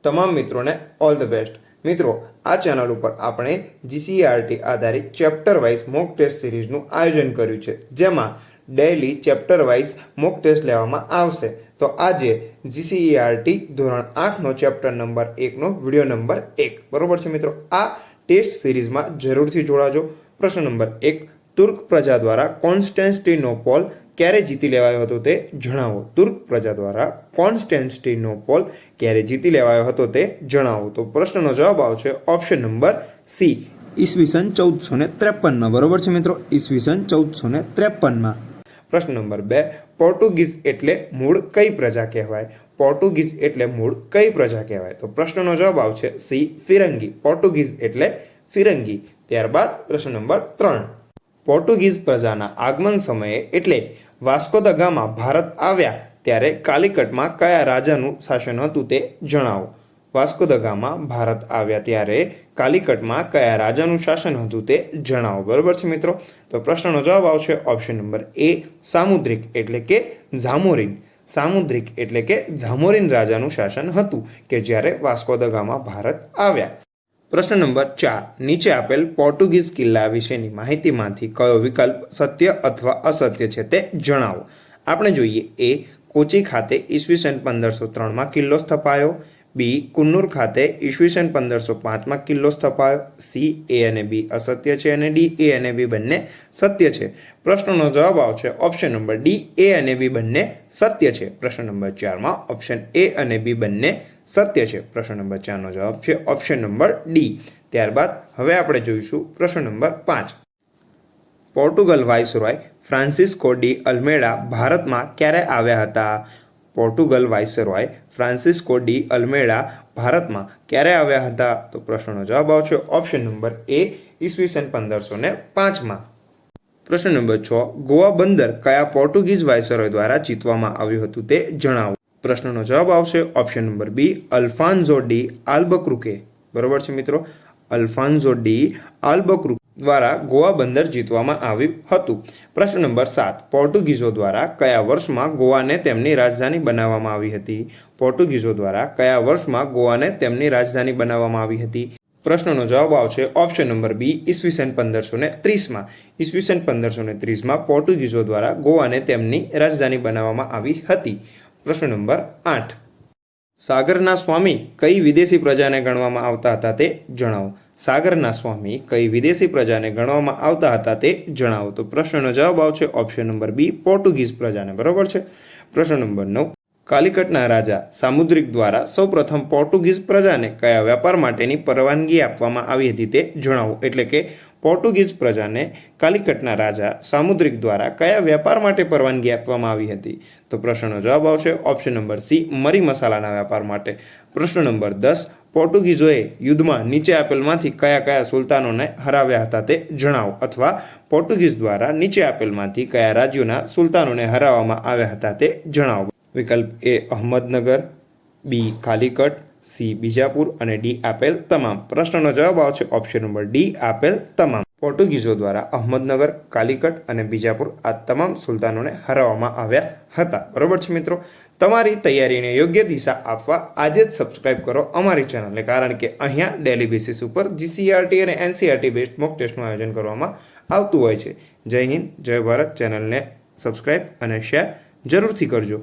તમામ મિત્રોને all the best. મિત્રો, આ ચેનલ ઉપર આપણે જીસીઆરટી આધારિત ચેપ્ટર વાઇઝ મોક ટેસ્ટ સિરીઝનું આયોજન કર્યું છે, જેમાં daily chapter wise mock test લેવામાં આવશે। તો આજે જીસીઆરટી ધોરણ 8નો ચેપ્ટર નંબર 1નો વિડીયો નંબર 1 બરોબર છે મિત્રો। આ ટેસ્ટ સિરીઝમાં જરૂરથી જોડાજો। પ્રશ્ન નંબર 1, તુર્ક પ્રજા દ્વારા કોન્સ્ટેન્ટિનોપોલ ક્યારે જીતી લેવાયો હતો તે જણાવો। તુર્ક પ્રજા દ્વારા કોન્સ્ટેન્ટિનોપોલ ક્યારે જીતી લેવાયો હતો તે જણાવો। તો પ્રશ્નનો જવાબ આવશે ઓપ્શન નંબર સી, ઈસવીસન 1453માં બરોબર છે મિત્રો, ઈસવીસન 1453માં। પ્રશ્ન નંબર 2, પોર્ટુગીઝ એટલે મૂળ કઈ પ્રજા કહેવાય। પોર્ટુગીઝ એટલે મૂળ કઈ પ્રજા કહેવાય। તો પ્રશ્નનો જવાબ આવશે સી, ફિરંગી। પોર્ટુગીઝ એટલે ફિરંગી। ત્યારબાદ પ્રશ્ન નંબર 3, પોર્ટુગીઝ પ્રજાના આગમન સમયે એટલે વાસ્કો દ ગામા ભારત આવ્યા ત્યારે કાલિકટમાં કયા રાજાનું શાસન હતું તે જણાવો। વાસ્કો દ ગામા ભારત આવ્યા ત્યારે કાલિકટમાં કયા રાજાનું શાસન હતું તે જણાવો બરોબર છે મિત્રો। તો પ્રશ્નનો જવાબ આવશે ઓપ્શન નંબર એ, સામુદ્રિક એટલે કે ઝામોરીન। સામુદ્રિક એટલે કે ઝામોરીન રાજાનું શાસન હતું કે જ્યારે વાસ્કો દ ગામા ભારત આવ્યા। પ્રશ્ન નંબર 4, નીચે આપેલ પોર્ટુગીઝ કિલ્લા વિશેની માહિતીમાંથી કયો વિકલ્પ સત્ય અથવા અસત્ય છે તે જણાવો। આપણે જોઈએ એ, કોચી ખાતે ઈસવીસન 1503માં કિલ્લો સ્થપાયો। બી, કુન્નુર ખાતે ઈસવીસન 1505માં કિલ્લો સ્થપાયો। સી, એ અને બી અસત્ય છે અને ડી, એ અને બી બંને સત્ય છે। પ્રશ્નનો જવાબ આવશે ઓપ્શન નંબર ડી, એ અને બી બંને સત્ય છે। પ્રશ્ન નંબર 4માં ઓપ્શન એ અને બી બંને સત્ય છે। પ્રશ્ન નંબર 4નો જવાબ છે ઓપ્શન નંબર ડી। ત્યારબાદ હવે આપણે જોઈશું પ્રશ્ન નંબર 5, Portugal viceroy Francisco de Almeida ભારતમાં ક્યારે આવ્યા હતા। Portugal viceroy Francisco de Almeida ભારતમાં ક્યારે આવ્યા હતા। તો પ્રશ્નનો જવાબ આવશે ઓપ્શન નંબર એ, ઈસવીસન 1505માં। પ્રશ્ન નંબર 6, ગોવા બંદર કયા પોર્ટુગીઝ વાઇસરોય દ્વારા જીતવામાં આવ્યું હતું તે જણાવો। પ્રશ્નનો જવાબ આવશે ઓપ્શન નંબર બી, અલ્ફાન્સો ડી આલ્બક્રુકે બરોબર છે મિત્રો, અલ્ફાન્સો ડી આલ્બક્રુકે દ્વારા ગોવા બંદર જીતવામાં આવ્યું હતું। પ્રશ્ન નંબર 7, પોર્ટુગીઝો દ્વારા કયા વર્ષમાં ગોવાને તેમની રાજધાની બનાવવામાં આવી હતી। પોર્ટુગીઝો દ્વારા કયા વર્ષમાં ગોવાને તેમની રાજધાની બનાવવામાં આવી હતી। પ્રશ્નનો જવાબ આવશે ઓપ્શન નંબર બી, ઈસવીસન 1530માં। ઈસવીસન 1530માં પોર્ટુગીઝો દ્વારા ગોવાને તેમની રાજધાની બનાવવામાં આવી હતી। પ્રશ્ન નંબર 8, સાગરના સ્વામી કઈ વિદેશી પ્રજાને ગણવામાં આવતા હતા તે જણાવો। સાગરના સ્વામી કઈ વિદેશી પ્રજાને ગણવામાં આવતા હતા તે જણાવો। તો પ્રશ્નનો જવાબ આવશે ઓપ્શન નંબર બી, પોર્ટુગીઝ પ્રજાને બરોબર છે। પ્રશ્ન નંબર 9, કાલિકટના રાજા સામુદ્રિક દ્વારા સૌપ્રથમ પોર્ટુગીઝ પ્રજાને કયા વ્યાપાર માટેની પરવાનગી આપવામાં આવી હતી તે જણાવો। એટલે કે પોર્ટુગીઝ પ્રજાને કાલિકટના રાજા સામુદ્રિક દ્વારા કયા વ્યાપાર માટે પરવાનગી આપવામાં આવી હતી। તો પ્રશ્નનો જવાબ આવશે ઓપ્શન નંબર સી, મરી મસાલાના વ્યાપાર માટે। પ્રશ્ન નંબર 10, પોર્ટુગીઝોએ યુદ્ધમાં નીચે આપેલમાંથી કયા કયા સુલતાનોને હરાવ્યા હતા તે જણાવો, અથવા પોર્ટુગીઝ દ્વારા નીચે આપેલમાંથી કયા રાજ્યોના સુલતાનોને હરાવવામાં આવ્યા હતા તે જણાવો। વિકલ્પ એ અહમદનગર, બી કાલિકટ, સી બીજાપુર અને ડી આપેલ તમામ। પ્રશ્નનો જવાબ આવશે ઓપ્શન નંબર ડી, આપેલ તમામ। પોર્ટુગીઝો દ્વારા અહમદનગર, કાલિકટ અને બીજાપુર આ તમામ સુલતાનોને હરાવવામાં આવ્યા હતા બરોબર છે મિત્રો। તમારી તૈયારીને યોગ્ય દિશા આપવા આજે જ સબસ્ક્રાઇબ કરો અમારી ચેનલને, કારણ કે અહીંયા ડેલી બેસિસ ઉપર જીસીઆરટી અને એનસીઆરટી બેસ્ડ મોક ટેસ્ટનું આયોજન કરવામાં આવતું હોય છે। જય હિન્દ, જય ભારત। ચેનલને સબસ્ક્રાઇબ અને શેર જરૂરથી કરજો।